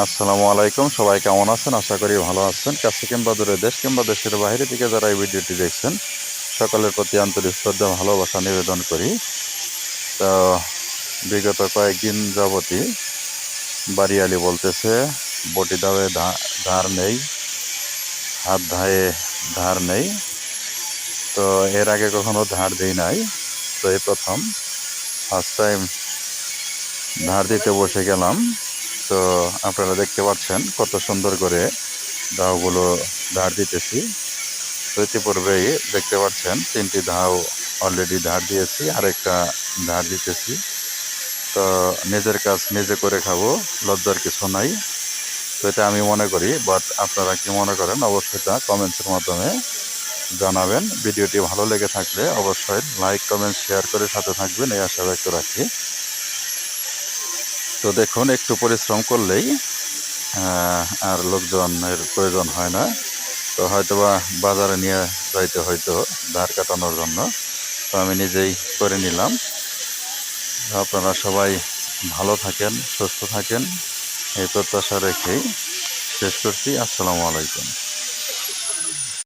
আসসালামু আলাইকুম, সবাই কেমন আছেন? আশা করি ভালো আছেন। কাছে কিংবা দূরে, দেশ কিংবা দেশের বাইরে থেকে যারা এই ভিডিওটি দেখছেন, সকলের প্রতি আন্তরিক শ্রদ্ধা ভালোবাসা নিবেদন করি। তো বিগত কয়েকদিন যাবতই বাড়িয়ালি বলতেছে বটি দাওয়ে ধার নেই, হাত ধায়ে ধার নেই। তো এর আগে কখনো ধার দিই নাই, তো এই প্রথম ফার্স্ট টাইম ধার দিতে বসে গেলাম। তো আপনারা দেখতে পাচ্ছেন কত সুন্দর করে দাওগুলো ধার দিতেছি। তো ইতিপূর্বেই দেখতে পাচ্ছেন 3টি দাও অলরেডি ধার দিয়েছি, আরেকটা ধার দিতেছি। তো নিজের কাজ নিজে করে খাবো, লজ্জার কিছু নাই। তো এটা আমি মনে করি, বাট আপনারা কি মনে করেন অবশ্যই তা কমেন্টসের মাধ্যমে জানাবেন। ভিডিওটি ভালো লেগে থাকলে অবশ্যই লাইক কমেন্ট শেয়ার করে সাথে থাকবেন, এই আশা ব্যক্ত রাখি। তো দেখুন, একটু পরিশ্রম করলেই আর লোকজনের প্রয়োজন হয় না। তো হয়তোবা বাজারে নিয়ে যাইতে হয়তো ধার কাটানোর জন্য, তো আমি নিজেই করে নিলাম। আপনারা সবাই ভালো থাকেন, সুস্থ থাকেন, এই প্রত্যাশা রেখেই শেষ করছি। আসসালামু আলাইকুম।